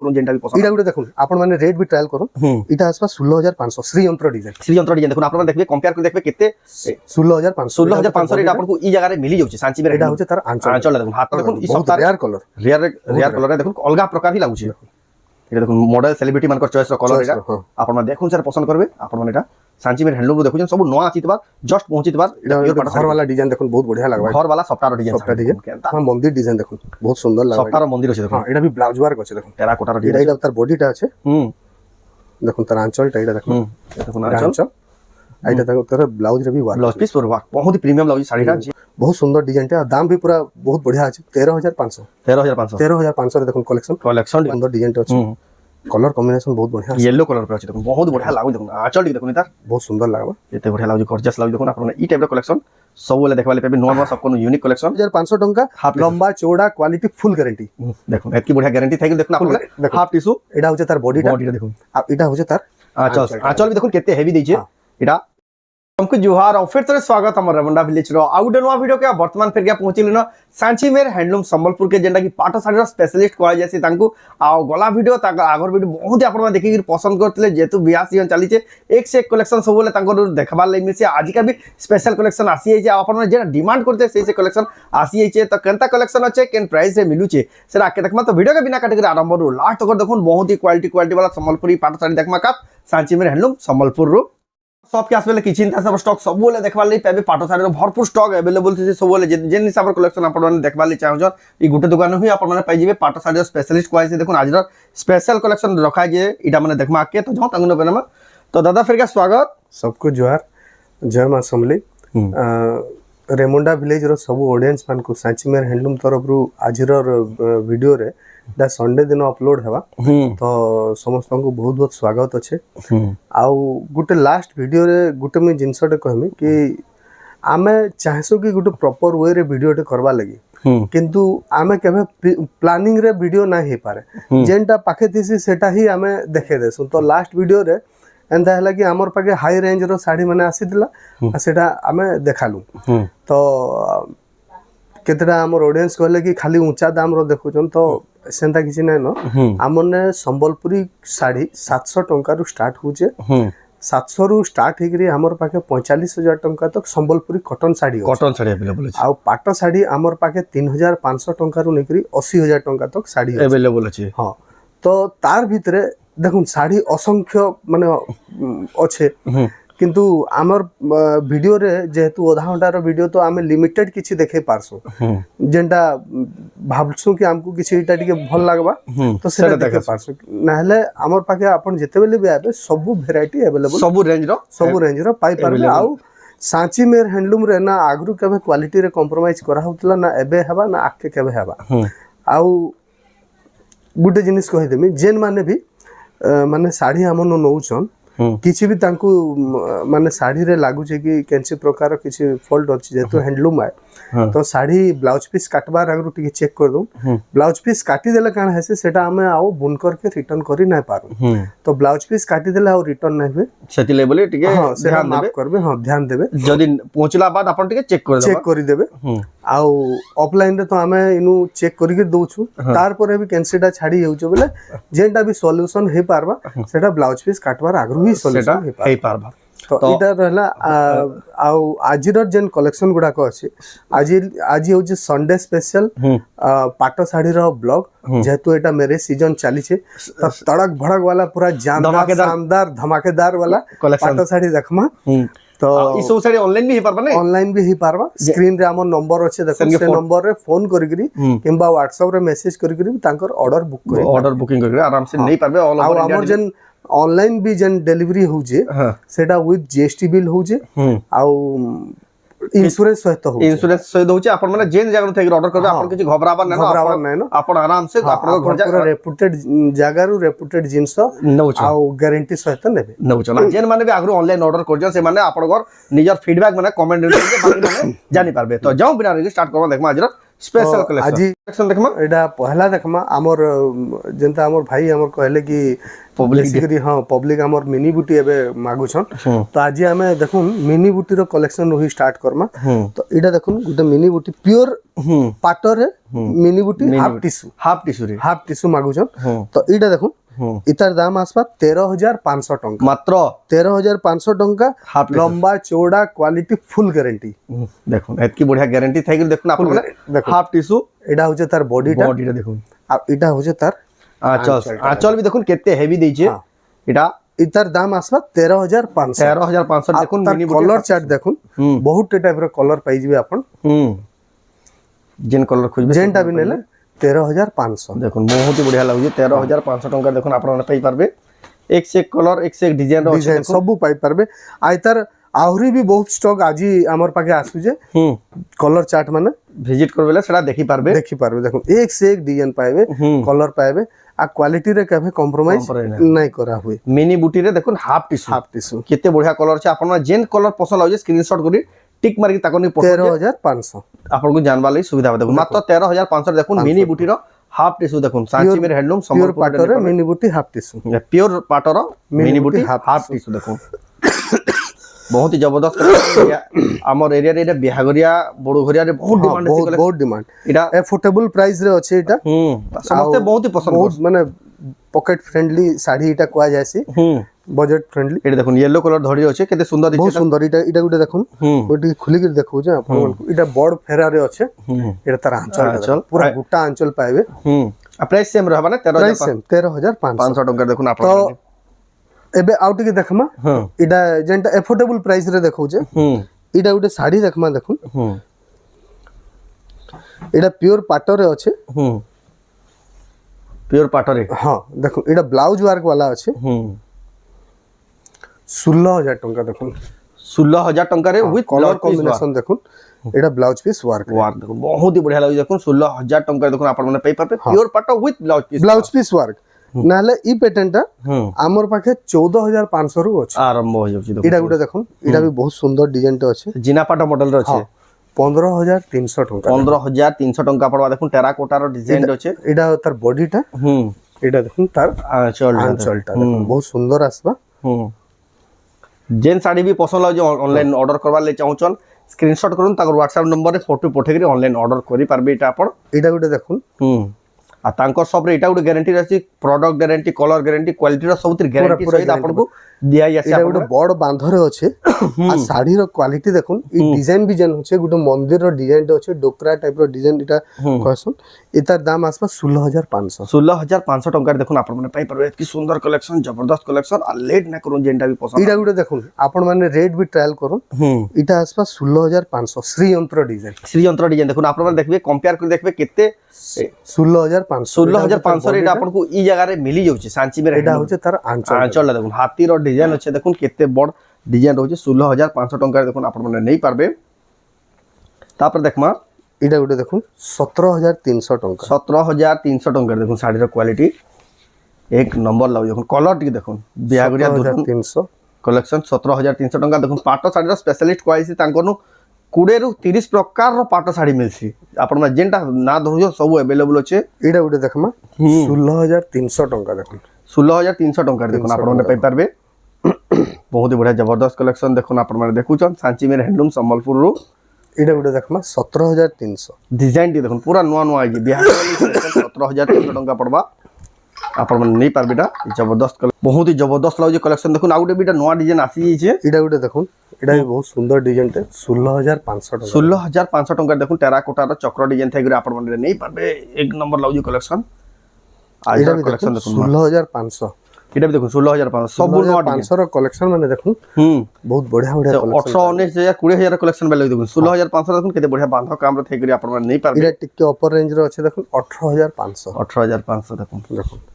आपन जेंटा भी पसंद इटा गुटे देखुन आपन माने रेट भी ट्रायल करूँ इटा आसपा 16500 श्रीयंत्र डिजाइन देखुन आपन देखबे कंपेयर कर देखबे केते 16500 रे आपन को ई जगह रे मिली जाउची सांची में एटा होचे तार आंचल देखुन हाथ देखुन ई सब रेयर कलर रेयर कलर रे देखुन अलगा प्रकार ही लागुची एटा देखुन मॉडल सेलिब्रिटी मानकर चॉइस रो कलर एटा आपन माने देखुन सर पसंद करबे आपन माने एटा सांची में हैंडलूम रो देखुन सब नवा आचितबा जस्ट पहुंचितबा घर वाला डिजाइन देखुन बहुत बढ़िया लागबा घर वाला सफ्टार डिजाइन हम मंदिर डिजाइन देखुन बहुत सुंदर लागबा सफ्टार मंदिर अछि देखुन हां एटा भी ब्लाउज वर्क अछि देखुन टेराकोटा रो डिजाइन एटा तार बॉडीटा अछि देखुन तार आंचलटा एटा देखुन आंचल आइटा तार ब्लाउज रे भी वर्क ब्लाउज पीस पर वर्क बहुत ही प्रीमियम लाउजी साड़ीटा बहुत सुंदर डिजाइन टा दाम भी पूरा बहुत बढ़िया अछि 13500 रे देखुन कलेक्शन सुंदर डिजाइन टा अछि कलर कॉम्बिनेशन बहुत बढ़िया येलो कलर पे अछि देखुन बहुत बढ़िया लागु देखुन आंचल देखुन तार बहुत सुंदर लागबा एते बढ़िया लागु गॉर्जियस लागु देखुन आपन ई टाइप रो कलेक्शन सब वाले देखबाले पे नोआ नोआ सब कोनो यूनिक कलेक्शन 1500 टंका लंबा चौड़ा क्वालिटी फुल गारंटी देखुन एतकी बढ़िया गारंटी थाइ देखुन आपन हाफ टिश्यू एटा होचे तार बॉडीटा देखुन अब एटा होचे तार आंचल भी देखुन केते हेवी दैछे एटा हमको जुहार और फिर स्वागत हमर रेमुंडा विलेज रो आउट नुआ वीडियो के वर्तमान फिर गया पहुंचिल न सांची मेर हैंडलूम संबलपुर के जेंडा की पाटो साड़ी रो स्पेशलिस्ट कहै जैसे तांको आ गला वीडियो ता आगर वीडियो बहुत ही आपन देखि पसंद करथिले जेतु 82 सीजन चली छे एक से एक कलेक्शन सब बोले तांको देखबार लागि मिसे आज का भी स्पेशल कलेक्शन आसी है जे आपन जे डिमांड करते से कलेक्शन आसी है तो केनता कलेक्शन अच्छे केन प्राइस रे मिलु छे सेरा आके देखमा तो वीडियो के बिना काटे आरंभ रो लास्ट तक देखुन बहुत ही क्वालिटी वाला संबलपुरी पाटो साड़ी देखमा का सांची मेर हैंडलूम संबलपुर रो सब के आसबेले कि चिंता सब स्टॉक सब बोले देखबार ਲਈ पेबे पाटो साड़ी भरपूर स्टॉक अवेलेबल थि सब बोले जेन हिसाब रो कलेक्शन आपन माने देखबार ਲਈ चाहौ ई गुटे दुकान ही आपन माने पाइ जेबे पाटो साड़ी स्पेशलिस्ट कोइ से देखुन आज रो स्पेशल कलेक्शन रखा जे इटा माने देखमा के तो जाऊ तंगनो बेनमा तो दादा फिर का स्वागत सबको जोहार जय मां समली रेमुंडा विलेज रो सब ऑडियंस मान को सांची मेर हैंडलूम तरफ रो आज रो वीडियो रे दा संडे दिन अपलोड हेबा तो समस्त को बहुत बहुत स्वागत अच्छे आउ गुटे लास्ट वीडियो रे गुटे में जिनसटे कहमी कि आमे चाहसो कि गुटे प्रॉपर वे रे वीडियो टे करबा लगी किंतु आमे केबे प्लानिंग रे वीडियो ना हे पारे जेनटा पाखे थिसी सेटा ही आमे देखे देसु तो लास्ट वीडियो रे एंदा हला कि हमर पाके हाई रेंज रो साड़ी माने आसीदिला सेटा आमे देखालु तो केतरा हमर ऑडियंस कहले कि खाली ऊंचा दाम रो देखुचन तो सेंता किछि नै न हमने संबलपुरी साड़ी 700 टंका रु स्टार्ट होचे 700 रु स्टार्ट हेकरी हमर पाके 45000 टंका तक संबलपुरी कॉटन साड़ी अवेलेबल अछि आ पाटो साड़ी हमर पाके 3500 टंका रु नेकरी 80000 टंका तक साड़ी अवेलेबल अछि हां तो तार भितरे देखुन साड़ी असंख्य माने अच्छे किंतु आमर वीडियो रे जेहेतु आधा घंटा रो वीडियो तो आमे लिमिटेड किछि देखे पारसो जेंटा भाबसु कि हमको किछि इटा टिके भल लागबा तो सेटा देखे पारसो नाहले हमर पाके आपण जेतेबेले भी आबे सब वैरायटी अवेलेबल सब रेंज रो पाई पारबे आउ सांची मेर हैंडलूम रे ना आगरु केबे क्वालिटी रे कॉम्प्रोमाइज करा होतला ना एबे हेबा ना आके केबे हेबा आउ गुटे जिनिस कहि देमी जेन माने भी माने साड़ी हमन नौचन किछि भी तांकु माने साड़ी रे लागु छै कि केनसी प्रकार किछि फॉल्ट अछि जेतु हैंडलूम आए तो साड़ी ब्लाउज पीस काटबार आगु टिके चेक कर दउ ब्लाउज पीस काटी देले कान हेसे सेटा हमें आउ बुन करके रिटर्न करी नै पारु तो ब्लाउज पीस काटी देले आउ रिटर्न नै होय सेति लेबल टिके ध्यान देबे करबे हां ध्यान देबे जदी पहुंचला बाद अपन टिके चेक करि देबे आउ ऑफलाइन रे तो हमें इनु चेक करि के दउछु तार पर भी कैंसिटा छाडी होउछ बोले जेंटा भी सॉल्यूशन हे पारबा सेटा ब्लाउज पीस काटबार आगु ही सॉल्यूशन हे पारबा तो इटा रहला आउ आजिर जेन कलेक्शन गुडा को अछि आज होजे संडे स्पेशल पाटो साड़ी रो ब्लॉग जेतु एटा मेरे सीजन चली छे तड़क भड़क वाला पूरा जानदार शानदार धमाकेदार वाला पाटो साड़ी देखमा तो ई सब साड़ी ऑनलाइन भी हे पारबा नै ऑनलाइन भी हे पारबा स्क्रीन रे हमर नंबर अछि देखो से नंबर रे फोन करिकरी किंबा व्हाट्सएप रे मैसेज करिकरी तांकर ऑर्डर बुकिंग करिकरी आराम से नै पाबे ऑल ओवर हमर जेन ऑनलाइन भी जेन डिलीवरी होजे सेटा विथ जीएसटी बिल होजे आउ इंश्योरेंस सहित होचे अपन माने जेन जगह थे ऑर्डर करबे अपन किछि घबराबा नै न अपन आराम से अपन घर जा रेपुटेड जगह रु रेपुटेड जिंस आउ गारंटी सहित नेबे नउचना जेन माने भी आगु ऑनलाइन ऑर्डर करजो से माने अपन घर निजर फीडबैक माने कमेंट रे माने जानि पारबे तो जाऊ बिना रे स्टार्ट करो देखमा आज स्पेशल तो कलेक्शन आजी कलेक्शन देखमा एटा पहला देखमा हमर जेंता हमर भाई हमर कहले कि Public बेसिकली हां पब्लिक हमर मिनी बुटी एबे मागुछन तो आज हमें देखुन मिनी बुटी रो कलेक्शन रही स्टार्ट करमा तो एटा देखुन गुटे मिनी बुटी प्योर पाटर है मिनी बुटी हाफ टिश्यू रे मागुछन तो एटा देखुन इतार दाम आसपा 13,500 टंका मात्र 13,500 टंका Half tissue। लंबा चौड़ा क्वालिटी फुल गारंटी देखुन एतकी बढ़िया गारंटी थाई कि देखुन आपन देखुन। हाफ टिश्यू एटा होचे तार बॉडीटा बॉडी रे देखुन आ एटा होचे तार आंचल भी देखुन केते हेवी देइछे एटा इतार दाम आसपा 13,500 13,500 देखुन मिनी कलर चार्ट देखुन बहुत टाइप रो कलर पाई जिवे अपन जेन कलर खोजबे जेनटा भी नेले 13,500 देखुन बहुत ही बढ़िया लागुजे 13,500 टंका देखुन आपन पाई पारबे एक से एक कलर एक से एक डिजाइन रो डिजाइन सब पाई पारबे आ इतार आहुरी भी बहुत स्टॉक आजी हमर पाके आसु जे कलर चार्ट माने विजिट करबेला सेटा देखि पारबे देखुन एक से एक डिजाइन पाइबे कलर पाइबे आ क्वालिटी रे कभी कॉम्प्रोमाइज नहीं करा हुए मिनी बुटी रे देखुन हाफ टिश्यू केते बढ़िया कलर छै आपन जेन कलर पसंद आउजे स्क्रीनशॉट करी टिक मार के ताको नि 13,500 आपन को जानबा लई सुविधा बा देखुन मात्र 13,500 देखुन मिनी बुटी रो हाफ टिश्यू देखुन सांची मेर हैंडलूम प्योर पाटर रे मिनी बुटी हाफ टिश्यू प्योर पाटर मिनी बुटी हाफ टिश्यू देखुन बहुत ही जबरदस्त हमर एरिया रे बिहागरिया बड़घरिया रे बहुत डिमांड एटा एफोर्डेबल प्राइस रे अछि एटा समस्त बहुत ही पसंद बहुत माने पॉकेट फ्रेंडली साड़ी एटा कोआ जायसी बजट फ्रेंडली एटा देखुन येलो कलर धड़ी अछि केते सुंदर दिखे बहुत सुंदर एटा गुटे देखुन ओटी खुली के देखौ जे आपन एटा बड़ फेरा रे अछि एटा तार आंचल पूरा गुटा आंचल पाइबे आ प्राइस सेम रहबा ना 13,500 टंका देखुन आपन एबे आउट के देखमा एटा जेंटा एफोर्डेबल प्राइस रे देखौ जे एटा गुटे साड़ी देखमा देखुन एटा प्योर पाटर रे अछि प्योर पाटर रे हां देखो एटा ब्लाउज वर्क वाला अछि 16,000 टंका देखुन 16,000 टंका रे विथ कलर कॉम्बिनेशन देखुन एटा ब्लाउज पीस वर्क देखो बहुत ही बढ़िया लागै देखुन 16,000 टंका देखुन आपन माने पे पाबे प्योर पाटर विथ ब्लाउज पीस वर्क नाले ई पेटेंटा हमर पाखे 14,500 रु अछि आरंभ हो जाउची देखो एटा गुटे देखुन एटा भी बहुत सुंदर डिजाइन टे अछि जिना पाटा मॉडल रे अछि 15,300 टंका 15,300 टंका पड़वा देखुन टेराकोटा रो डिजाइन रे अछि एटा तार बॉडीटा एटा देखुन तार आंचलटा देखुन बहुत सुंदर आसबा जेन साड़ी भी पसंद लागे ऑनलाइन ऑर्डर करबा ले चाहउछन स्क्रीनशॉट करूँ ताकर व्हाट्सएप नंबर रे फोटो पठे करी ऑनलाइन ऑर्डर करि पारबे एटा आपण एटा गुटे देखुन आ तांकर सब रे एटा गुटे गारंटी रहछि product guarantee colour guarantee quality रो सबतिर गारंटी सहित आपन को दिया जाय एटा गुटे बड़ बांधरे अछि आ साड़ी रो क्वालिटी देखुन ई डिजाइन भी जन होचे गुटे मंदिर रो डिजाइन टे अछि डोकरा टाइप रो डिजाइन एटा कहसन एतार दाम आसपा 16,500 टंका देखुन आपन माने पाई परबे की सुंदर कलेक्शन जबरदस्त कलेक्शन आ लेट ना करूं जेंटा भी पसंद एटा गुटे देखुन आपन माने रेट भी ट्रायल करूं एटा आसपा 16,500 श्रीयंत्र डिजाइन देखुन आपन माने देखबे कंपेयर कर देखबे केते 16,500 एटा आपन को ई जगह रे मिली जाउची सांची में एटा होचे तार आंचल देखुन हाथी रो डिजाइन अच्छे देखुन केते बड़ डिजाइन रहउची 16,500 टंका देखुन आपन माने नै पारबे तापर देखमा एटा गुटे देखुन 17,300 टंका 17,300 टंका देखुन साड़ी रो क्वालिटी एक नंबर लागो देखुन कलर टी देखुन बियागरिया 17,300 कलेक्शन 17,300 टंका देखुन पाटो साड़ी रो स्पेशलिस्ट क्वालिटी तांकोनु 20 रु 30 प्रकार रो पाटो साड़ी मिलसी आपन मा जेंटा ना धरजो सब अवेलेबल अछि एटा गुटे देखमा 16,300 टंका देखुन 16,300 टंका देखुन आपन माने पाई पारबे बहुत ही बढ़िया जबरदस्त कलेक्शन देखुन आपन माने देखुछन सांची मेर हैंडलूम संबलपुर रो एटा गुटे देखमा 17,300 डिजाइन टी देखुन पूरा नुवा नुवा आइ बिहार वाली 17,300 टंका पड़बा आपन माने नै पारबेटा जबरदस्त बहुत ही जबरदस्त लागो कलेक्शन देखुन आ गुटे बिटा नुवा डिजाइन आसी छै एटा गुटे देखुन एटा भी बहुत सुंदर डिजाइन टे 16,500 टंका 16,500 टंका देखुन टेराकोटा रो चक्र डिजाइन थाइ गरे आपन माने नै पारबे एक नंबर लागो कलेक्शन आज कलेक्शन देखुन 16,500 एटा भी देखुन 16,500 सब नुवा 500 रो कलेक्शन माने देखुन बहुत बढ़िया बढ़िया कलेक्शन 18 19 20,000 कलेक्शन बेले देखुन 16,500 देखुन केते बढ़िया बांधो काम रे थाइ गरे आपन माने नै पारबे एटा टिके अपर रेंज रो अछि देखुन 18,500 देखुन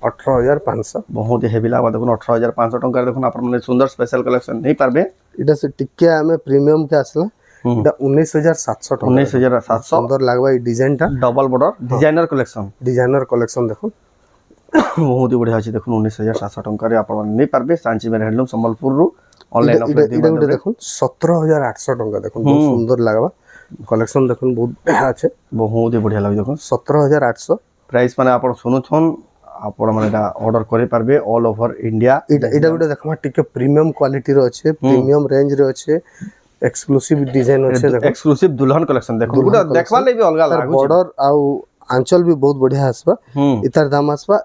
18,500 बहुत ही हेवी लागबा देखुन 18,500 टंका देखुन आपन माने सुंदर स्पेशल कलेक्शन नै पारबे एटा से टिके हमें प्रीमियम के आसला एटा 19,700 टंका 19,700 सुंदर लागबा ई डिजाइन टा डबल बॉर्डर डिजाइनर कलेक्शन देखुन बहुत ही बढ़िया अछि देखुन 19,700 टंका रे आपन माने नै पारबे सांची मेर हैंडलूम संबलपुर रु ऑनलाइन ऑफलाइन देखुन 17,800 टंका देखुन बहुत सुंदर लागबा कलेक्शन देखुन बहुत बढ़िया अच्छे बहुत ही बढ़िया लागे देखो 17,800 प्राइस माने आपण सुनुथन आपण माने एटा ऑर्डर करे पारबे ऑल ओवर इंडिया इटा गुटे देखमा टिके प्रीमियम क्वालिटी रो अच्छे प्रीमियम रेंज रो अच्छे एक्सक्लूसिव डिजाइन अच्छे देखो एक्सक्लूसिव दुल्हन कलेक्शन देखो गुटा देखबा ले भी अलगा लागु बॉर्डर आउ आंचल भी बहुत बढ़िया आसबा इतार दाम आसबा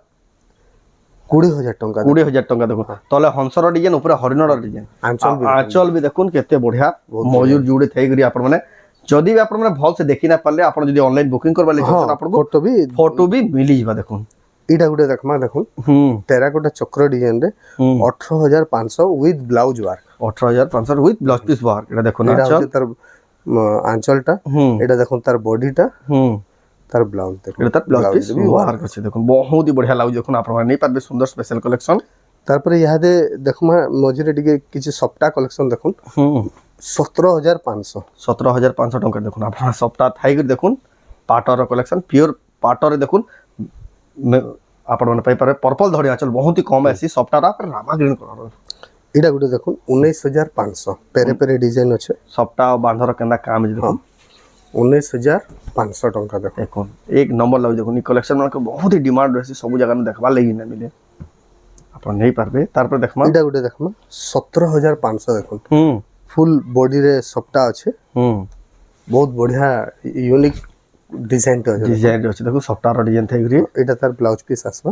20,000 टंका 20,000 टंका देखो तले हंसर डिजाइन ऊपर हरिणर डिजाइन आंचल भी देखुन केते बढ़िया मयूर जुड़े थई गरी आपण माने जदी भी आपण माने भल से देखि ना पाले आपण जदी ऑनलाइन बुकिंग करबा ले आपण फोटो भी मिली जबा देखुन इटा गुटे देखमा देखुन टेराकोटा चक्र डिजाइन रे 18,500 with blouse work 18,500 with blouse piece work एटा देखो ना तार आंचलटा एटा देखुन तार बॉडीटा तार ब्लाउज देखो एटा तार ब्लाउज पीस वर्क अछि देखो बहुत ही बढ़िया लागु देखो आपण माने नै पाबे सुंदर स्पेशल कलेक्शन तारपर यादे देखमा मझिरे टिके किछि सप्ताह कलेक्शन देखुन 17,500 टंका देखुन आपण सप्ताह थाई गरी देखुन पाटर कलेक्शन प्योर पाटर देखुन आपण माने पाई पारे पर्पल धड़ी आंचल बहुत ही कम आसी सप्ताह रामा ग्रीन कलर इटा गुटे देखुन 19,500 पेरे पेरे डिजाइन अच्छे सप्ताह बांधर केना काम देखुन 19,500 टंका देखुन एक नंबर लागु देखुन कलेक्शन माने बहुत ही डिमांड रहसी सब जगह में देखबा लागि ना मिले आपण नै पारबे तार पर देखमा इटा गुटे देखमा 17,500 देखुन फुल बॉडी रे सप्ताह अच्छे बहुत बढ़िया यूनिक डिजाइन तो अच्छे देखो सप्ताह डिजाइन थई गरी एटा तार ब्लाउज पीस आसबा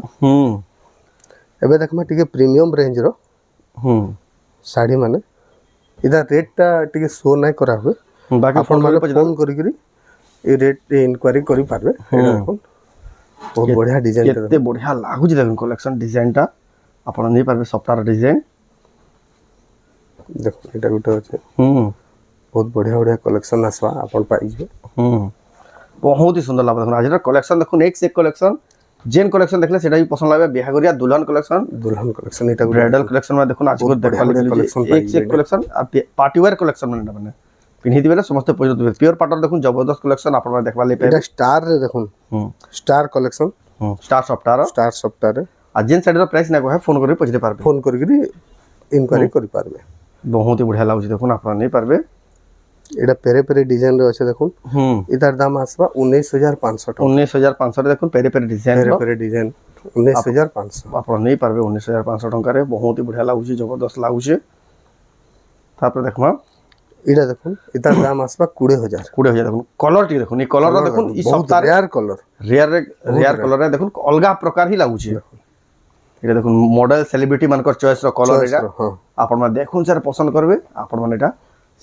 एबे देखमा टिके प्रीमियम रेंज रो साड़ी माने इदा रेट ता टिके शो नै करा हुए बाकी आपण माने फोन करी करी ए रेट इंक्वायरी करी पारबे एटा देखो बहुत बढ़िया डिजाइन केते बढ़िया लागु जे देखो कलेक्शन डिजाइन ता आपण नै पारबे सप्ताह डिजाइन देखो एटा गुटे अच्छे बहुत बढ़िया बढ़िया कलेक्शन आसबा आपण पाई जे बहुत ही सुंदर लागबा देखो आज कलेक्शन देखो एक से एक कलेक्शन जेन कलेक्शन देखले सेटा भी पसंद लागबे बिहागरिया दुल्हन कलेक्शन एटा ब्राइडल कलेक्शन में देखो आज को देखा एक से एक कलेक्शन पार्टी वेयर कलेक्शन माने पिन्हि दिबे समस्त पजो दिबे प्योर पाटर देखो जबरदस्त कलेक्शन आपण माने देखबा ले पे एटा स्टार रे देखो स्टार कलेक्शन स्टार सप्ताह रे आ जेन साइड रो प्राइस ना को है फोन करी पछरे पारबे फोन करी इंक्वायरी करी पारबे बहुत ही बढ़िया लागु देखो आपण नै पारबे एटा पेरे पेरे डिजाइन रे अछि देखुन इतार दाम आसबा 19,500 19,500 देखुन पेरे पेरे डिजाइन 19,500 आपण नै पारबे 19,500 टंका रे बहुत ही बढ़िया लागु जबरदस्त लागु तापर देखमा इटा देखुन इतार दाम आसबा 20,000 देखुन कलर टी देखुन ई कलर रो देखुन ई सप्ताह रेयर कलर रे देखुन अलगा प्रकार ही लागु एटा देखुन मॉडल सेलिब्रिटी मानकर चॉइस रो कलर एटा आपण माने देखुन सर पसंद करबे आपण माने एटा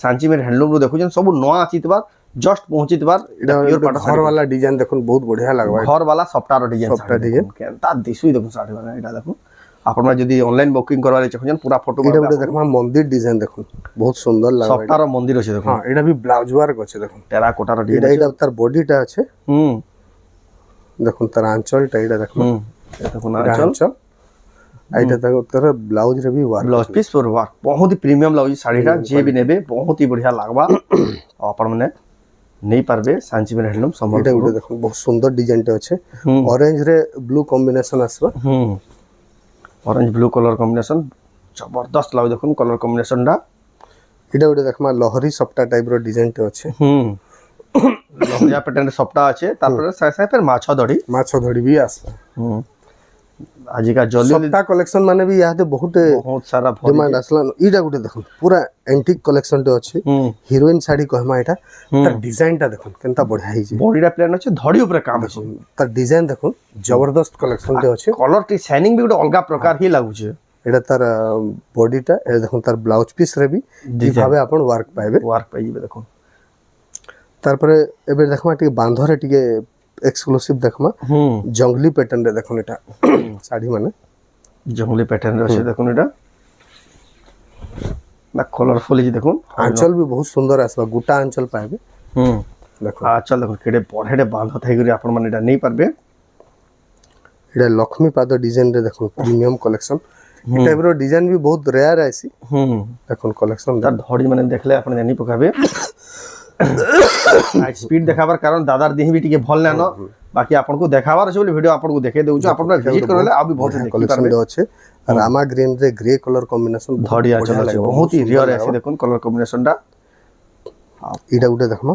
सांची में हैंडलूम रो देखु जन सब नवा आचितबा जस्ट पहुंचितबा प्योर पाटा घर वाला डिजाइन देखुन बहुत बढ़िया लागबा घर वाला सप्ताह डिजाइन केनता दिसुई देखु साड़ी वाला एटा देखु आपण में जदी ऑनलाइन बुकिंग करवा ले चखन पूरा फोटो एटा देखमा मंदिर डिजाइन देखुन बहुत सुंदर लागबा सप्ताह मंदिर अछि देखु हां एटा भी ब्लाउज वर्क अछि देखु टेराकोटा रो डिजाइन एटा तार बॉडीटा अछि देखुन तार आंचलटा एटा देखु देखुन आंचल आइटा तार ब्लाउज रे भी वर्क ब्लाउज पीस पर वर्क बहुत ही प्रीमियम लाउज साड़ीटा जे भी नेबे बहुत ही बढ़िया लागबा आपण माने नहीं पारबे सांची में हैंडलूम संभल एटा गुटे देखो बहुत सुंदर डिजाइन टे अछि ऑरेंज रे ब्लू कॉम्बिनेशन आसबा ऑरेंज ब्लू कलर कॉम्बिनेशन जबरदस्त लाउ देखुन कलर कॉम्बिनेशन डा एटा गुटे देखमा लहरी सप्ता टाइप रो डिजाइन टे अछि लहरिया पैटर्न सप्ता अछि तापर साय साय पर माछो धड़ी भी आसबा आज का जल्दी सप्ता कलेक्शन माने भी याते बहुत सारा डिमांड आसला इटा गुटे देखो पूरा एंटीक कलेक्शन टे अछि हीरोइन साड़ी कहमा एटा तार डिजाइन टा देखो केनता बढ़िया हिजे बॉडीटा प्लेन अछि धड़ी ऊपर काम अछि तार डिजाइन देखो जबरदस्त कलेक्शन टे अछि कलर टी शाइनिंग भी गुटे अलगा प्रकार ही लागु छे एटा तार बॉडीटा ए देखो तार ब्लाउज पीस रे भी भाबे आपण वर्क पाइबे देखो तार पर एबे देखमा टी बांधरे टी एक्सक्लूसिव देखमा जंगली पैटर्न रे देखो एटा साड़ी माने जंगली पैटर्न रे अछि देखो एटा ना कलरफुल जी देखो आंचल भी बहुत सुंदर आसबा गुटा आंचल पाइबे देखो आंचल देखो केडे बढेडे बांध थाई गरी आपण माने एटा नै पारबे एटा लक्ष्मी पाद डिजाइन रे देखो प्रीमियम कलेक्शन ए टाइप रो डिजाइन भी बहुत रेयर आसी देखो कलेक्शन तार धड़ी माने देखले आपण जानि पकाबे आज स्पीड देखाबार कारण दादार देह भी टिके भल ना बाकी आपन को देखाबार छै बोली वीडियो आपन को देखे देउ छ आपन विजिट करले आ भी बहुत देखि कलेक्शन अछि रामा ग्रीन रे ग्रे कलर कॉम्बिनेशन धड़ी आचल अछि बहुत ही रियर अछि देखुन कलर कॉम्बिनेशन दा ଏଇଟା ଗୋଟେ ଦେଖମା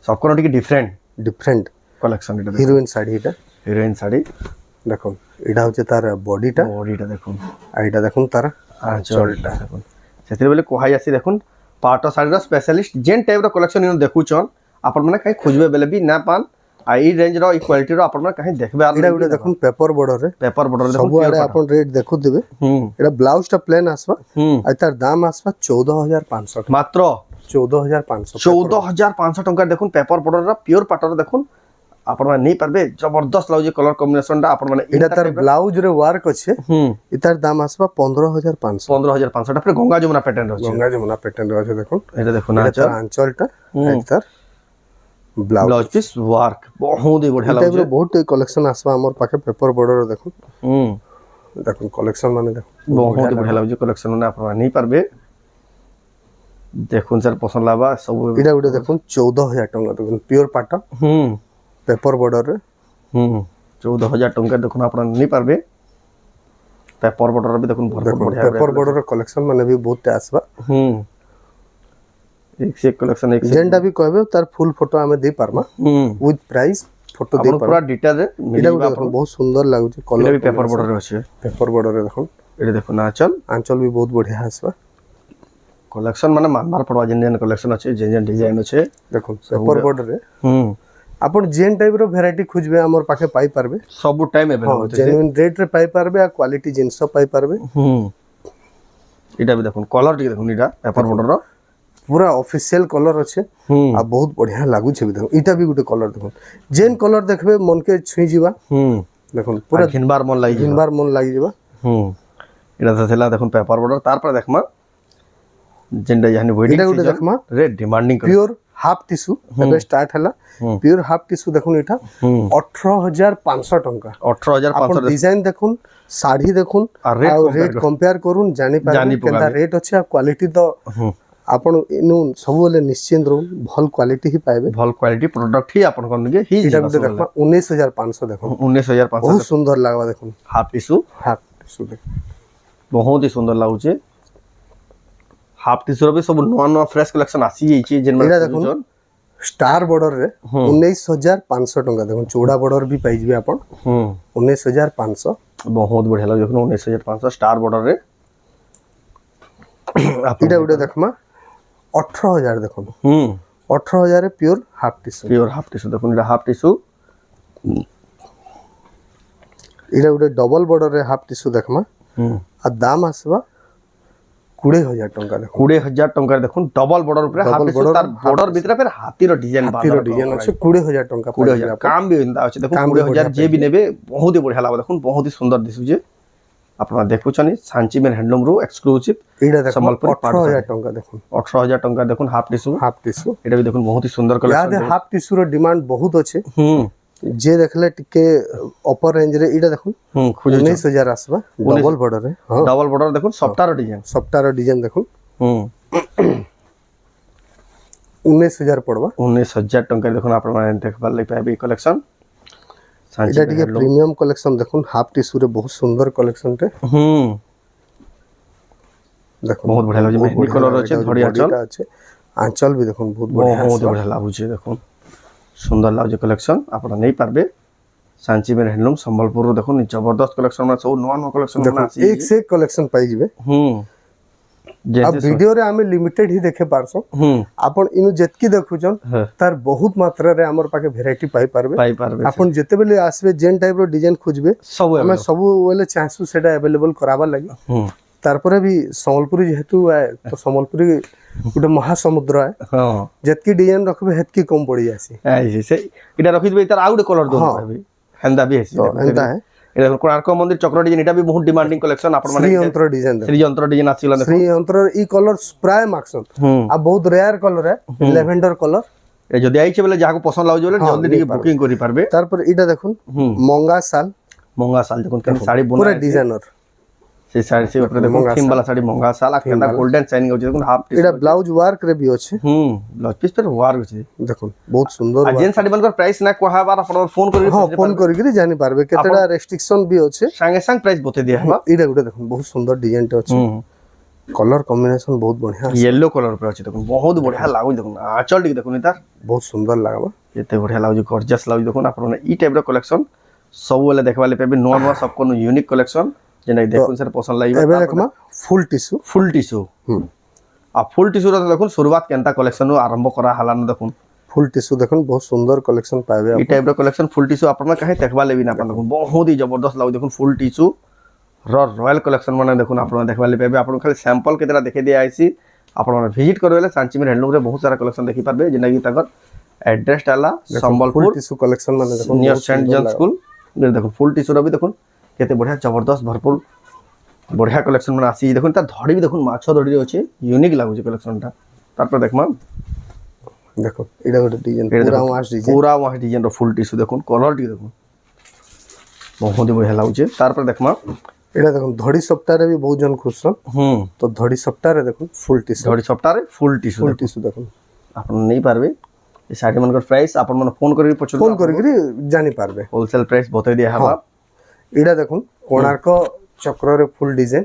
सबको टिके डिफरेंट कलेक्शन हिरोइन शाढ़ी एटा हिरोइन साड़ी देखो एटा होचे तार बॉडीटा देखो एटा देखो तार आंचलटा देखो सेतिर बेले कोहाई आसी देखुन पाट साड़ी स्पेशलिस्ट जेन टाइप रो कलेक्शन इन देखुचन आपण माने कहीं खोजबे बेले भी ना पान आ ई रेंज रो ई क्वालिटी रो आपण माने कहीं देखबे एटा गुटे देखुन पेपर बॉर्डर रे देखुन सब आड़े आपण रेट देखु दिबे एटा ब्लाउज टा प्लेन आसबा आ तार दाम आसबा 14500 मात्र 14500 टंका देखुन पेपर बॉर्डर रो प्योर पाटर देखुन आपण माने नहीं पारबे जबरदस्त लाउज कलर कॉम्बिनेशन टा आपण माने एटा तार ब्लाउज रे वर्क अछि इतार दाम आसबा 15500 फिर गंगा जमुना पैटर्न रो गंगा जमुना पैटर्न रो अछि देखुन एटा देखुन आंचल टा तार ब्लाउज पीस वर्क बहुत ही बढ़िया लाउज बहुत कलेक्शन आसबा हमर पाके पेपर बॉर्डर देखुन देखुन कलेक्शन माने देखुन बहुत बढ़िया लाउज कलेक्शन माने आपण माने नहीं पारबे देखुन सर पसंद लाबा सब एटा गुटे देखुन 14000 टंका देखुन प्योर पाटा पेपर बॉर्डर रे 14000 टंका देखुन आपण नहीं पारबे पेपर बॉर्डर भी देखुन भरपूर बढ़िया पेपर बॉर्डर कलेक्शन माने भी बहुत आसबा एक से कलेक्शन एक जेंडा भी कहबे तार फुल फोटो हमें दे पारमा विथ प्राइस फोटो दे पूरा डिटेल रे एटा बहुत सुंदर लागु छै कलर भी पेपर बॉर्डर रे अछि पेपर बॉर्डर रे देखो एटा देखो आंचल भी बहुत बढ़िया आसबा कलेक्शन माने मार पड़वा जेन कलेक्शन अछि जेन डिजाइन अछि देखो पेपर बॉर्डर रे आपण जेन टाइप रो वैरायटी खोजबे हमर पाके पाई पारबे सब टाइम अवेलेबल छै जेन्युइन रेट रे पाई पारबे आ क्वालिटी जिंस पाई पारबे एटा भी देखो कलर टी देखो एटा पेपर बॉर्डर रो पूरा ऑफिशियल कलर अच्छे आ बहुत बढ़िया लागु छे देखो इटा भी गुटे कलर देखो जेन कलर देखबे मन के छुई जीवा देखो पूरा घिनबार मन लागी जीवा एटा थला देखो पेपर बॉर्डर तार पर देखमा जेंडा यानी वेडिंग एटा गुटे देखमा rate demanding pure half tissue एबे स्टार्ट हला प्योर हाफ टिश्यू देखो एटा 18500 टंका 18500 डिजाइन देखो साड़ी देखो आ रेट कंपेयर करून जानि पारे केता रेट अछि आ क्वालिटी तो आपण इनु सब वाले निश्चिंत रहू भल क्वालिटी ही पाएबे भल क्वालिटी प्रोडक्ट ही आपण कोन के ही एटा गुटे देखमा 19500 देखो 19500 बहुत सुंदर लागबा देखो हाफ टिश्यू देखो बहुत ही सुंदर लागु छे हाफ टिश्यू रो भी सब नवा नवा फ्रेश कलेक्शन आसी जाई छे जेन एटा देखो स्टार बॉर्डर रे 19500 टंका देखो चौड़ा बॉर्डर भी पाई जिबे आपण 19500 बहुत बढ़िया लागु देखो 19500 स्टार बॉर्डर रे एटा गुटे देखमा 18000 देखो 18000 रे प्योर हाफ टिश्यू देखो एटा हाफ टिश्यू एटा गुटे डबल बॉर्डर रे हाफ टिश्यू देखमा आ दाम आसबा 20000 टंका देखो 20000 टंका देखो डबल बॉर्डर ऊपर हाफ टिश्यू तार बॉर्डर भीतर फिर हाथी रो डिजाइन अछि 20000 टंका 20000 काम भी इंदा अछि देखो 20000 जे भी नेबे बहुत ही बढ़िया लागो देखो बहुत ही सुंदर दिसु जे आपना देखुछनी सांची में हैंडलूम रो एक्सक्लूसिव एटा देखो 18000 टंका देखो 18000 टंका देखो हाफ टिश्यू एटा भी देखो बहुत ही सुंदर कलेक्शन याद हाफ टिश्यू रो डिमांड बहुत अछि जे देखले टिके अपर रेंज रे एटा देखो 19000 आसबा डबल बॉर्डर रे डबल बॉर्डर देखो सफ्टार डिजाइन देखो 19000 पड़वा 19000 टंका देखो आपण माने देखबार लई पाबे कलेक्शन एटा टिके प्रीमियम कलेक्शन देखो हाफ टिश्यू रे बहुत सुंदर कलेक्शन टे देखो बहुत बढ़िया लागे मेहंदी कलर अछि धड़ी आंचल भी देखो बहुत बढ़िया लागु छै देखो सुंदर लागे कलेक्शन आपण नहीं पारबे सांची में हैंडलूम संबलपुर देखो जबरदस्त कलेक्शन में सब नवा नवा कलेक्शन में एक से एक कलेक्शन पाई जिवे अब वीडियो रे हमें लिमिटेड ही देखे पारसो आपण इनु जेतकी देखुचन तार बहुत मात्रा रे हमर पाके वैरायटी पाई पारबे आपण जते बेले आसबे जेन टाइप रो डिजाइन खोजबे हमें सब वेले चांसु सेटा अवेलेबल कराबा लागि तारपरे भी संबलपुरी जेहेतु तो संबलपुरी गुटे महासमुद्र है जेतकी डिजाइन रखबे हेतकी कम पड़ी जासी से इटा रखि देबे तार आउड कलर दो कहबे हेंदा भी हेसी हेंदा है एटा कोणार्क मंदिर चक्र डिजाइन एटा भी बहुत डिमांडिंग कलेक्शन आपण माने श्री यंत्र डिजाइन आसीला देखो श्री यंत्र ई कलर प्राय माक्सन आ बहुत रेयर कलर है लेवेंडर कलर ए जदी आइछे बेले जाको पसंद लागो बेले जल्दी टिके बुकिंग करि पारबे तार पर इटा देखुन मंगा साल देखुन केन साड़ी बुना पूरा डिजाइनर से साड़ी से ऊपर देखो थीम वाला साड़ी महंगा साला केना गोल्डन शाइनिंग होचे देखो हाफ एटा ब्लाउज वर्क रे भी होचे ब्लाउज पीस पर वर्क होचे देखो बहुत सुंदर आ जेन साड़ी बनकर प्राइस ना कोहा बार अपन फोन करि फोन करि जानि पारबे केतेडा रेस्ट्रिक्शन भी होचे संगे संग प्राइस बते दिया हबा एटा गुटे देखो बहुत सुंदर डिजाइन टे होचे कलर कॉम्बिनेशन बहुत बढ़िया येलो कलर पे अछि देखुन बहुत बढ़िया लागु देखुन आचल टिक देखुन इतार बहुत सुंदर लागबा एते बढ़िया लागु गॉर्जियस लागु देखुन आपन ई टाइप रो कलेक्शन सब वाले देखबा ले पेबे नवा नवा सब कोनो यूनिक कलेक्शन जेना देखुन सर पसंद लागिबा एबे देखमा फुल टिश्यू आ फुल टिश्यू रो देखुन शुरुआत केनता कलेक्शन रो आरंभ करा हला न देखुन फुल टिश्यू देखुन बहुत सुंदर कलेक्शन पाबे ई टाइप रो कलेक्शन फुल टिश्यू आपन कहे देखबा लेबी ना आपन देखुन बहुत ही जबरदस्त लागु देखुन फुल टिश्यू रॉयल कलेक्शन माने देखुन आपन देखबा ले पेबे आपन खाली सैंपल केतरा देखे दिया आइसी आपन विजिट करबेले सांचीमेर हैंडलूम रे बहुत सारा कलेक्शन देखि पारबे जेना कि ताकर एड्रेस डाला संबलपुर टिश्यू कलेक्शन माने देखुन नियर सेंट जॉन स्कूल ये देखुन फुल टिश्यू रो भी देखुन केते बढ़िया जबरदस्त भरपूर बढ़िया कलेक्शन माने आसी देखुन ता धड़ी भी देखुन माछ धड़ी अछि यूनिक लागु छै कलेक्शन ता तापर देखमा देखो एडा गोटे डिजाइन पूरा वाश डिजाइन रो फुल टिश्यू देखुन कलर टी देखुन बहुत बढ़िया लागु छै तापर देखमा एडा देखुन धड़ी सप्ताह रे भी बहुत जन खुश तो धड़ी सप्ताह रे देखुन फुल टिश्यू धड़ी सप्ताह रे फुल टिश्यू देखुन आपन नहीं पारबे ए साड़ी मन प्राइस आपन मन फोन करी पछ फोन करी जानि पारबे होलसेल प्राइस बतै दिया हवा एडा देखुन कोणार्क चक्र रे फुल डिजाइन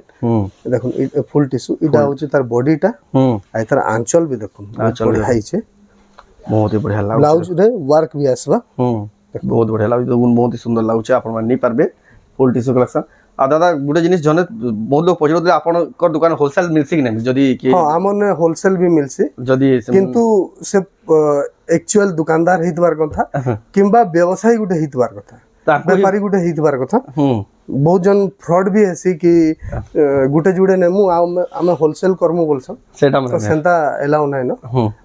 देखुन फुल टिश्यू इडा होची तार बॉडीटा आ तार आंचल भी देखुन आंचल हाई छे बहुत ही बढ़िया लागु ब्लाउज रे वर्क भी आसबा बहुत बढ़िया लागु बहुत ही सुंदर लागु छै आपन मन नहीं पारबे फुल टिश्यू कलेक्शन आ दादा गुटे जिनिस जने बहुत लोग पछरते आपन कर दुकान होलसेल मिलसी कि नहीं जदी कि हां हमने होलसेल भी मिलसी जदी किंतु से एक्चुअल दुकानदार हितवार कथा किंबा व्यवसायी गुटे हितवार कथा व्यापारी गुटे हितवार कथा बहुत जन फ्रॉड भी ऐसी कि गुटे जुड़े नेमु आमे होलसेल करमु बोलसन सेटा तो सेंता एलाउ नाइ न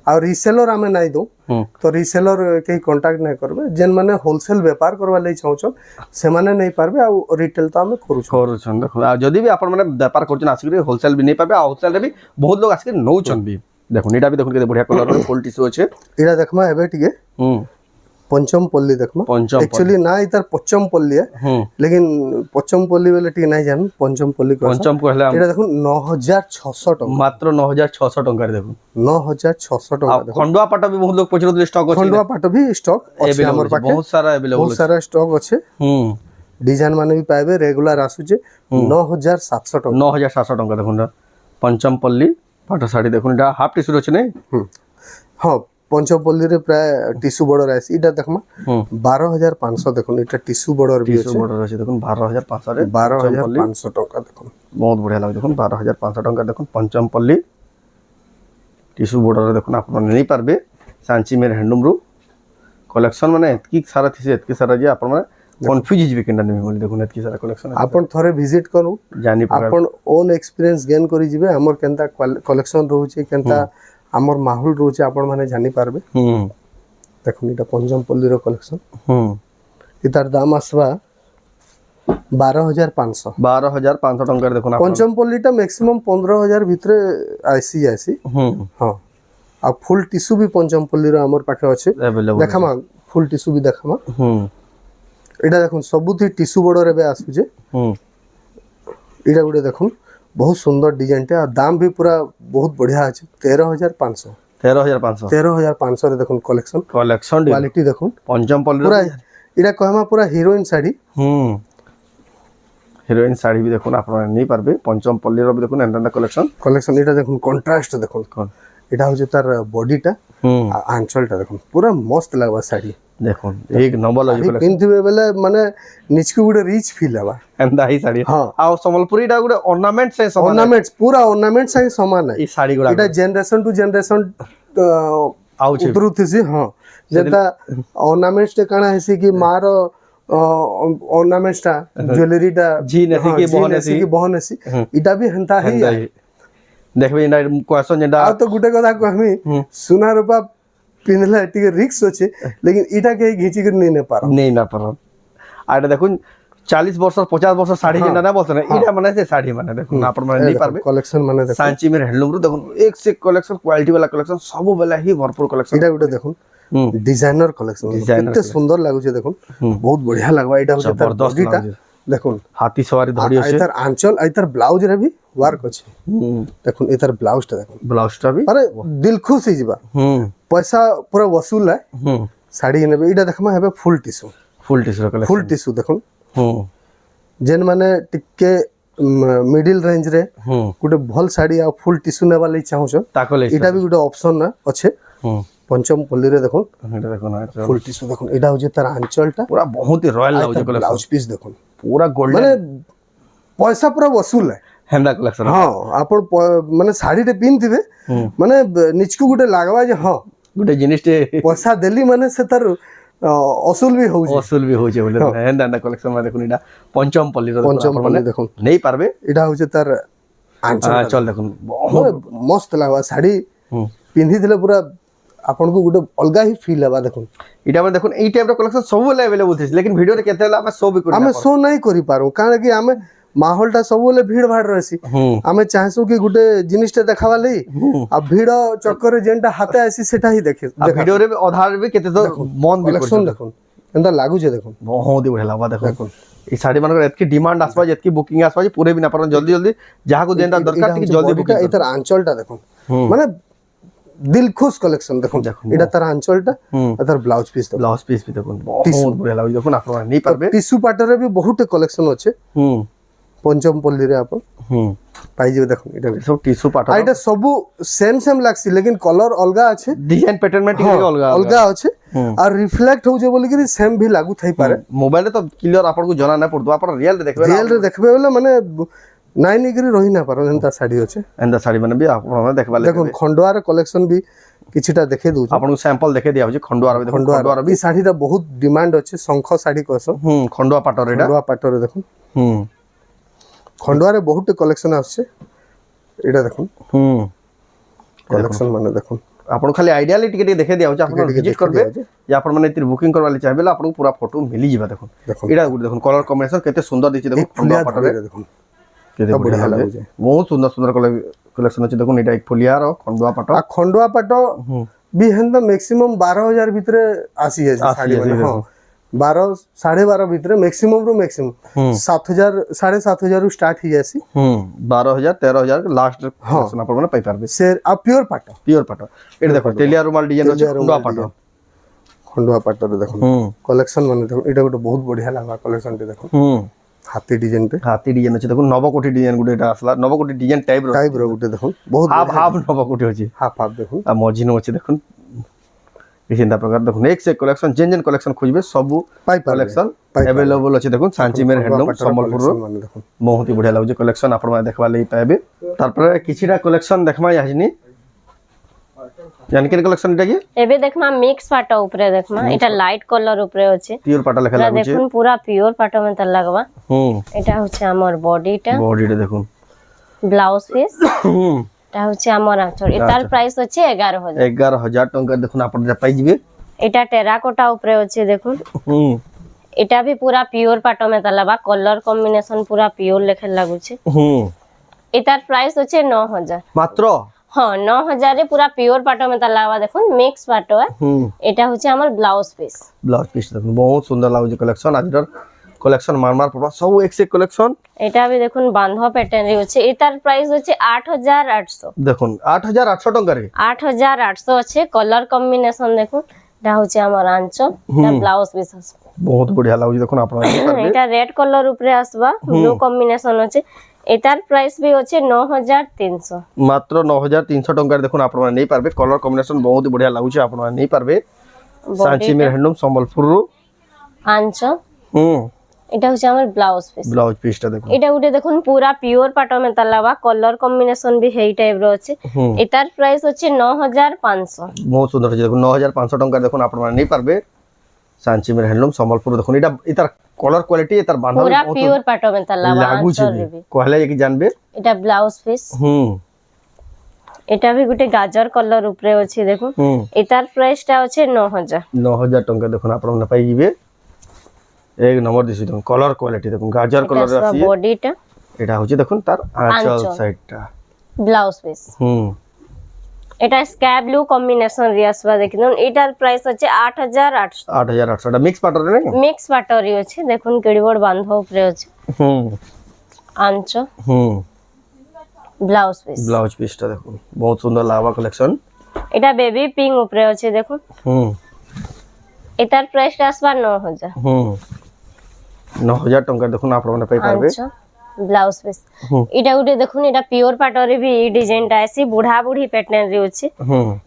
आ रीसेलर आमे नाइ दो तो रीसेलर के कांटेक्ट नै करबे जेन माने होलसेल व्यापार करवा ले चाहछन से माने नै पारबे आ रिटेल तो आमे करूछन देखो आ जदी भी आपन माने व्यापार करछन आसी होलसेल भी नै पाबे आ होलसेल रे भी बहुत लोग आसी नौछन भी देखो नीटा भी देखो के बढ़िया कलर फुल टिश्यू अछि एरा देखमा एबे टिके पंचम पल्ली देखमा एक्चुअली ना इतार पच्चम पल्ली है लेकिन पच्चम पल्ली वाले टी नहीं जान पंचम पल्ली को पंचम कहले एटा देखो 9600 टका मात्र 9600 टका रे देखो 9600 टका देखो खंडुआ पाट भी बहुत लोग पछरो स्टॉक अछि खंडुआ पाट भी स्टॉक अछि हमर पाखे बहुत सारा अवेलेबल बहुत सारा स्टॉक अछि डिजाइन माने भी पाबे रेगुलर आसुचे 9700 टका 9700 टका देखो पंचम पल्ली पाट साड़ी देखो डा हाफ टिश्यू अछि नै हां पंचपल्ली रे प्राय टिश्यू बॉर्डर आसी इटा देखमा 12500 देखो इटा टिश्यू बॉर्डर भी टिश्यू बॉर्डर अछि देखो 12500 रे 12500 टका देखो बहुत बढ़िया लाग देखो 12500 टका देखो पंचमपल्ली टिश्यू बॉर्डर देखो आपन नहीं पारबे सांचीमेर हैंडलूम रो कलेक्शन माने एतकी सारा थिसे एतकी सारा जे आपन माने कंफ्यूज हिजबे केना नहीं बोली देखो एतकी सारा कलेक्शन आपन थरे विजिट करू जानि आपन ओन एक्सपीरियंस गेन करी जिवे हमर केनता कलेक्शन रहउचे केनता हमर माहौल रहउचे आपन माने जानि पारबे देखो इटा पंचमपल्ली रो कलेक्शन इतार दाम आसबा 12500 टका देखो ना पंचमपल्ली टा मैक्सिमम 15000 भितरे आसी हां आ फुल टिश्यू भी पंचमपल्ली रो हमर पाखे अछि देखमा फुल टिश्यू भी देखमा एटा देखुन सबुथि टिश्यू बॉर्डर एबे आसुजे एटा गुडे देखुन बहुत सुंदर डिजाइन टे आ दाम भी पूरा बहुत बढ़िया अछि 13500 रे देखुन कलेक्शन क्वालिटी देखुन पंचमपल्ली पूरा एटा कहमा पूरा हीरोइन साड़ी भी देखुन आपन नहीं पारबे पंचमपल्ली रो भी देखुन एंडा कलेक्शन एटा देखुन कंट्रास्ट देखुन एटा होजे तार बॉडीटा आ आंचलटा देखुन पूरा मस्त लागबा साड़ी देखुन एक नंबर लगे कलेक्शन पिनथिबे बेले माने निचके गुडे रिच फील आबा एंदा ही साड़ी हां आ संबलपुरी टा गुडे ऑर्नामेंट से समान ऑर्नामेंट्स पूरा ऑर्नामेंट से समान है ई साड़ी गुडा एटा जनरेशन टू जनरेशन आउचे उतरुथिसी हां जेता ऑर्नामेंट्स ते काना हेसी कि मारो ऑर्नामेंट्स टा ज्वेलरी टा जी नेसी की बहन हेसी इटा भी हंता ही देखबे इना क्वेश्चन जेटा आ तो गुटे कथा कहमी सोना रूपा पिनले टिके रिक्स होचे लेकिन इटा के घिची कर नहीं ना पारो आ एटा देखुन 40 वर्ष 50 वर्ष साड़ी जेना ना बोलछन इटा माने से साड़ी माने देखुन आपन माने नहीं पारबे कलेक्शन माने देखुन सांचीमेर हैंडलूम रो देखुन एक से कलेक्शन क्वालिटी वाला कलेक्शन सब बेला ही भरपूर कलेक्शन इटा गुटे देखुन डिजाइनर कलेक्शन कितने सुंदर लागु छे देखुन बहुत बढ़िया लागबा इटा होचे जबरदस्त देखुन हाथी सवारी धड़ी होचे इधर आंचल इधर ब्लाउज रे भी वर्क होचे देखुन इधर ब्लाउज टा देखुन ब्लाउज टा भी अरे दिल खुश ही जिबा पैसा पूरा वसूल है साड़ी नेबे इटा देखमा हेबे full tissue collection full tissue देखुन जेन माने टिके ମିଡିଲ ରେଞ୍ଜ ରେ ହୁଁ ଗୋଟେ ଭଲ ଶାଢୀ ଆଉ ଫୁଲ ଟିସୁ ନେବା ଲାଗି ଚାହୁଁଛ ତାକଲେ এটা ବି ଗୋଟେ ଅପସନ ଅଛି ହୁଁ ପଞ୍ଚମ ପଲ୍ଲୀରେ ଦେଖୁন এটা দেখুন এটা ফুল টিসু দেখুন এটা হচ্ছে তার আঁচলটা পুরা বহুত হি রয়্যাল লাগুছে কলেকশন ব্লাউজ পিস দেখুন পুরা গোল্ডেন মানে পয়সা পুরা বসুল হেন্দা কলেকশন হ্যাঁ আপন মানে শাড়িটা পিন্ধিবে মানে নিজକୁ ଗୋଟେ লাগবা যে হ্যাঁ গোটে জিনিসটে পয়সা দেলি মানে সে তার অসুল বি হଉଛି অসুল বি হচ্ছে বলে হেন্দা কলেকশন মানে দেখুন এটা পঞ্চম পল্লীর পঞ্চম পল্লী দেখুন নেই পারবে এটা হচ্ছে তার আঁচল চল দেখুন মানে মস্ত লাগবা শাড়ি হুম পিন্ধিଥିଲେ পুরা ଆପଣଙ୍କୁ ଗୋଟେ ଅଲଗା ହିଁ ଫିଲ୍ ହେବା ଦେଖୁନ୍ এটা আমরা দেখুন এই টাইপর কলেকশন সবুলে अवेलेबल থিস লেকিন ভিডিওরে কেতে হলা আমরা সব করি ଆମେ ଶୋ ନାଇଁ କରିପାରୁ କାରଣ କି ଆମେ ମାହୋଲଟା ସବୁବେଳେ ଭିଡ଼ ଭାଡ଼ ରହିସି হুম ଆମେ ଚାହିଁଛୁ କି ଗୋଟେ ଜିନିଷଟେ ଦେଖାବା ଲାଗି ଆଉ ଭିଡ଼ ଚକ୍କରରେ ଯେନ୍ଟା ହାତେ আসি ସେଟା ହିଁ ଦେଖେ ভিডিওরে অধার বি কেতে তো মন বি କଲେକ୍ସନ ଦେଖୁନ୍ ଏନ୍ତା ଲାଗୁଛେ ଦେଖୁନ୍ ବହୁତ ବଢିଆ লাগবা দেখুন এই শাড়ি ମାନଙ୍କର এতকি ডিমান্ড আসবা যেতকি বুকিং আসবা যে পুরে বি না পারন জলদি জলদি যাহাকু যেটা দরকার ঠিক জলদি বুকিং এই তার আঁচলটা দেখুন মানে দিল খুশ কলেকশন দেখুন এটা তার আঁচলটা আর তার ব্লাউজ পিস দেখুন ব্লাউজ পিস বি দেখুন বহুত বঢ়িয়া লাগুছে দেখুন আপনারা নেই পারবে টিস্যু পাটরে বি বহুত কলেকশন আছে হুম পঞ্চম পল্লীরে আপন হুম পাইଯିବେ দেখুন এটা সব টিস্যু পাটা আর এটা সবু সেম সেম লাগছি লেকিন কলর অলগা আছে ডিজাইন প্যাটার্ন মে ঠিক অলগা অলগা আছে আর রিফ্লেক্ট হউছে বলি কি সেম ভি লাগু থাই পারে মোবাইলে তো ক্লিয়ার আপনাকে জনা না পড়তো আপন রিয়েল দেখবে রিয়েল রে দেখবে বলে মানে নাই নিগরি রহি না পারো এন্তা শাড়ি আছে এন্ডা শাড়ি মানে বি আপনারা দেখবা দেখুন খন্ডোয়ার কলেকশন বি কিছুটা দেখে দઉં আপনাকে স্যাম্পল দেখে দিয়া হচ্ছে খন্ডুয়ার দেখুন খন্ডোয়ার বি শাড়িটা বহুত ডিমান্ড আছে শঙ্খ শাড়ি কস খন্ডুয়া পাটর এটা খন্ডোয়া পাটরে দেখুন হুম খন্ডোয়ারে বহুত কলেকশন আসছে এটা দেখুন হুম কলেকশন মানে দেখুন আপন খালি আইডিয়ালি টিকে টিকে দেখে দিয়া হচ্ছে আপন ভিজিট করবে যে আপন মানে এতির বুকিং করবা লাগি চাইবেলা আপন পুরা ফটো মিলি যাবে দেখুন এটা গুড দেখুন কালার কম্বিনেশন কেতে সুন্দর দিছি দেখুন খন্ডুয়া পাটরে দেখুন কেতে বঢ়িয়া লাগুছে বহুত সুন্দর সুন্দর কলেকশন আছে দেখুন এটা এক ফলিয়ার খন্ডুয়া পাট আর খন্ডোয়া পাট বি হেন্দা ম্যাক্সিমাম 12000 ভিতরে আসি আছে শাড়ি মানে হ্যাঁ 12 12.5 ভিতরে ম্যাক্সিমাম রু ম্যাক্সিমাম 7000 7500 রু স্টার্ট হি যাসি 12000 13000 লাস্ট কলেকশন আপন মানে পাই পারবে সে আর পিওর পাট এটা দেখো তেলিয়া রুমাল ডিজাইন আছে খন্ডুয়া পাটরে দেখুন কলেকশন মানে দেখুন এটা গোটে বহুত বঢ়িয়া লাগা কলেকশনটি দেখুন হাতি ডিজাইনতে হাতি ডিজাইন আছে দেখুন নবকোটি ডিজাইন গুলো এটা আসলা নবকোটি ডিজাইন টাইপ র গোটে দেখুন বহুত হাফ নবকোটি আছে হাফ দেখুন আর মজিনো আছে দেখুন বিভিন্ন প্রকার দেখুন এক সে কলেকশন জেন কলেকশন খুঁজবে সবু পাই কলেকশন अवेलेबल আছে দেখুন সাঞ্চিমের হ্যান্ডলুম সম্বলপুর মানে দেখুন বহুত বঢ়িয়া লাগুছে কলেকশন আপন মানে দেখবা লাগি পাইবে তারপরে কিছিটা কলেকশন দেখমা আসনি জানকের কলেকশন এটা কি এবে দেখমা মিক্স পাটা উপরে দেখমা এটা লাইট কলর উপরে আছে পিওর পাটা লেখা লাগুছে দেখুন পুরা পিওর পাটা মত লাগবা এটা হচ্ছে আমার বডিটা বডিটা দেখুন ব্লাউজ পিস এটা হচ্ছে আমার আঁচল এটার প্রাইস হচ্ছে 11000 টাকা দেখুন আপনারা পাই যাবে এটা টেরাকোটা উপরে আছে দেখুন এটা भी पूरा পিওর পাটা মত লাগবা কলর কম্বিনেশন পুরা পিওর লেখা লাগুছে এটার প্রাইস হচ্ছে 9000 মাত্র হ্যাঁ 9000 এ পুরা পিওর পাটা মত লাগবা দেখুন মিক্স পাটো এটা হচ্ছে আমার ব্লাউজ পিস দেখুন বহুত সুন্দর লাগুছে কলেকশন আজর কলেকশন মারমার পড়বা সব এক্সে কলেকশন এটা भी দেখুন বাঁধা প্যাটার্ন রে আছে এটার প্রাইস হচ্ছে 8800 দেখুন 8800 টাকা রে 8800 আছে কলর কম্বিনেশন দেখুন এটা হচ্ছে আমার আঁচল এটা ব্লাউজ পিস আছে বহুত বঢ়িয়া লাগুছে দেখুন আপনারা এটা রেড কলর উপরে আসবা ব্লু কম্বিনেশন আছে এটার প্রাইস भी হচ্ছে 9300 মাত্র 9300 টাকা দেখুন আপনারা নেই পারবে কলর কম্বিনেশন বহুত বঢ়িয়া লাগুছে আপনারা নেই পারবে সাঞ্চিমের হ্যান্ডলুম সম্বলপুর আঁচল এটা হচ্ছে আমার ব্লাউজ পিসটা দেখুন এটা উঠে দেখুন পুরা পিওর পাটো মে তালাবা কলর কম্বিনেশন भी হেই টাইপ র আছে এটার প্রাইস হচ্ছে 9500 বহুত সুন্দর আছে দেখুন 9500 টাকা দেখুন আপনারা নেই পারবে সাঞ্চিমের হ্যান্ডলুম সম্বলপুর দেখুন এটা এটার কলার কোয়ালিটি এটার বাঁধা পুরা পিওর পাটো মে তালাবা লাগুছে কহলে কি জানবে এটা ব্লাউজ পিস এটা भी গুটে গাজর কলর উপরে আছে দেখুন এটার প্রাইসটা হচ্ছে 9000 টাকা দেখুন আপনারা পাই যাবে এক নম্বর দিছি দেখুন কলার কোয়ালিটি দেখুন গাজর কলর আছে বডিটা এটা হচ্ছে দেখুন তার আঁচল সাইডটা ব্লাউজ পিস এটা স্কাই ব্লু কম্বিনেশন রিয়াসবা দেখুন এটার প্রাইস হচ্ছে 8800 এটা মিক্স পাটরে না মিক্স পাটরি আছে দেখুন কেডিবোর্ড বাঁধা উপরে আছে আঁচল ব্লাউজ পিসটা দেখুন বহুত সুন্দর লাগবা কালেকশন এটা বেবি পিঙ্ক উপরে আছে দেখুন এটার প্রাইসটা আসবা 9000 9000 টাকা দেখুন আপনারা পাই পারবে ব্লাউজ পিস এটা গুটে দেখুন এটা পিওর পাটরে भी এই ডিজাইনটা আছে বুড়া বুড়ি প্যাটার্ন রে আছে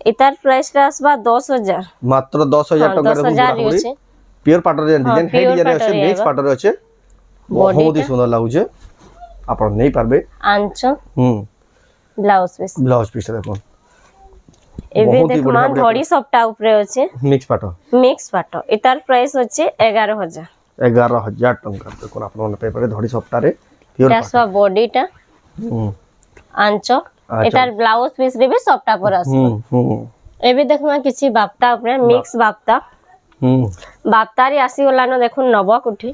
এটার প্রাইসটা আসবা 10000 মাত্র 10000 টাকা দেখুন 10000 আছে পিওর পাটরে ডিজাইন হেই ডিজাইন আছে মিক্স পাটরে আছে বহুত হি সুন্দর লাগুছে আপন নেই পারবে আঁচ ব্লাউজ পিস দেখুন এবে দেখমা ধড়ি সবটা উপরে আছে মিক্স পাট এটার প্রাইস হচ্ছে 11000 টাকা দেখুন আপনার পেপারে ধড়ি সবটারে পিওর এটা সব বডিটা আঁচ এটার ব্লাউজ পিস রে भी সবটা পর আসবে এবে দেখমা কিছু বাপ্তা উপরে মিক্স বাপ্তা বাপ্তারি আসি গলানো দেখুন নবকোঠি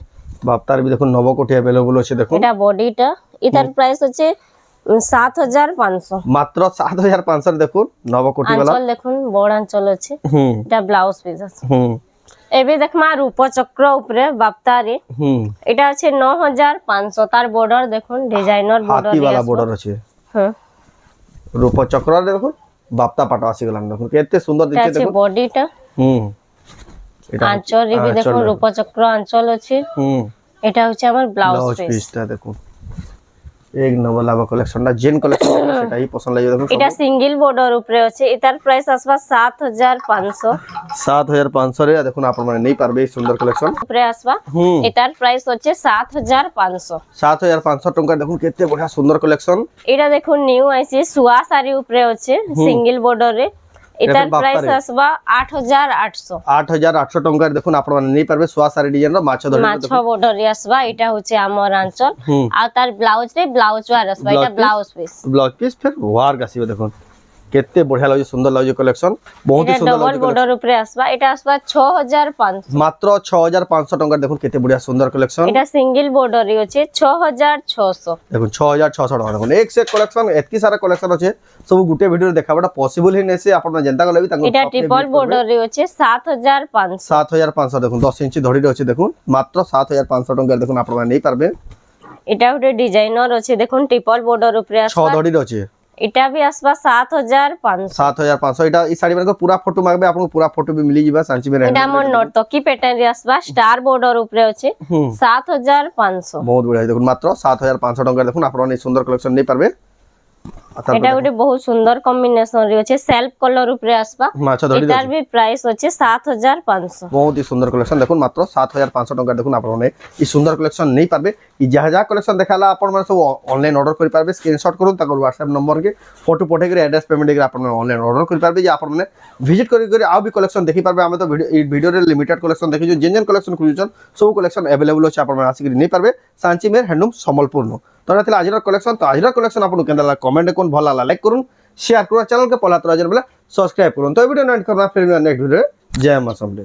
বাপ্তার भी দেখুন নবকোঠি अवेलेबल আছে দেখুন এটা বডিটা এটার প্রাইস হচ্ছে 7500 মাত্র 7500 দেখুন নবকোঠি वाला আঁচল দেখুন বড় আঁচল আছে এটা ব্লাউজ পিস আছে এবে দেখমা রূপচক্র উপরে বাপ্তারি এটা আছে 9500 তার বর্ডার দেখুন ডিজাইনার বর্ডার হাতি वाला বর্ডার আছে রূপচক্র দেখুন বাপ্তা পাটা আসি গলান দেখুন কেতে সুন্দর দিচ্ছে দেখুন দেখুন বডিটা এটা আঁচল রে भी দেখুন রূপচক্র আঁচল আছে এটা হচ্ছে আমার ব্লাউজ পিসটা দেখুন এক নম্বর লাভা কালেকশনটা জেন কালেকশন সেটাই পছন্দ লাগে দেখুন এটা সিঙ্গেল বর্ডার উপরে আছে এটার প্রাইস আসবা 7500 রে দেখুন আপন মানে নেই পারবে এই সুন্দর কালেকশন উপরে আসবা এটার প্রাইস হচ্ছে 7500 টাকা দেখুন কেতে বড় সুন্দর কালেকশন এটা দেখুন নিউ আইছে সুয়া শাড়ি উপরে আছে সিঙ্গেল বর্ডারে এটার প্রাইস আসবা 8800 টাকা দেখুন আপন মানে নেই পারবে সোয়া সারি ডিজাইন র মাছ ধরে মাছ বর্ডারে আসবা এটা হচ্ছে আমার আঁচল আর তার ব্লাউজ রে ব্লাউজ ওয়ার আসবা এটা ব্লাউজ পিস ফির ওয়ার গাসিবে দেখুন কেতে বড়িয়া লাগে সুন্দর লাগে কালেকশন বহুত হি সুন্দর লাগে ডবল বর্ডার উপরে আসবা এটা আসবা 6500 মাত্র 6500 টাকা দেখুন কেতে বড়িয়া সুন্দর কালেকশন এটা সিঙ্গেল বর্ডারে আছে 6600 দেখুন 6600 টাকা দেখুন এক সেট কালেকশন এতকি সারা কালেকশন আছে সব গুটে ভিডিও দেখাবাটা পসিবল হি নেছে আপন জনতা গলে তাঙ্গ এটা ট্রিপল বর্ডারে আছে 7500 দেখুন 10 ইঞ্চি ধড়ি আছে দেখুন মাত্র 7500 টাকা দেখুন আপন নেই পারবে এটা ওটা ডিজাইনার আছে দেখুন ট্রিপল বর্ডার উপরে আসবা 6 ধড়ি আছে এটা भी আসবা 7500 এটা এই শাড়ি মানে পুরা ফটো মাগবে আপন পুরা ফটো भी মিলি যাবা সাঞ্চি মে এটা মন নর্তকি প্যাটার্ন রে আসবা স্টার বর্ডার উপরে আছে 7500 বহুত বড়িয়া দেখুন মাত্র 7500 টাকা দেখুন আপন এই সুন্দর কালেকশন নেই পারবে এটা ওটা বহুত সুন্দর কম্বিনেশন রে আছে সেলফ কলর উপরে আসবা এটার भी প্রাইস আছে 7500 বহুত হি সুন্দর কালেকশন দেখুন মাত্র 7500 টাকা দেখুন আপন এই সুন্দর কালেকশন নেই পারবে এই যা যা কালেকশন দেখালা আপন মানে সব অনলাইন অর্ডার করে পারবে স্ক্রিনশট করুন তারপর WhatsApp নম্বর কে ফটো পঠাই করে অ্যাড্রেস পেমেন্ট করে আপন অনলাইন অর্ডার করে পারবে যে আপন মানে ভিজিট করে করে আও भी কালেকশন দেখি পারবে আমি তো ভিডিও এই ভিডিওরে লিমিটেড কালেকশন দেখিছো জেন কালেকশন খুঁজুছন সব কালেকশন अवेलेबल আছে আপন মানে আসি করে নেই পারবে সাঞ্চি মের হ্যান্ডলুম সম্বলপুর তোরা তাহলে আজির কালেকশন তো আজির কালেকশন আপনার কেন কমেন্টে কোন ভালো লাগলা লাইক করুন শেয়ার করুন চ্যানেলকে পলা তোরা জানলে সাবস্ক্রাইব করুন তো এই ভিডিও নেক্সট করব ফির নেক্সট ভিডিও জয় মা সমলে।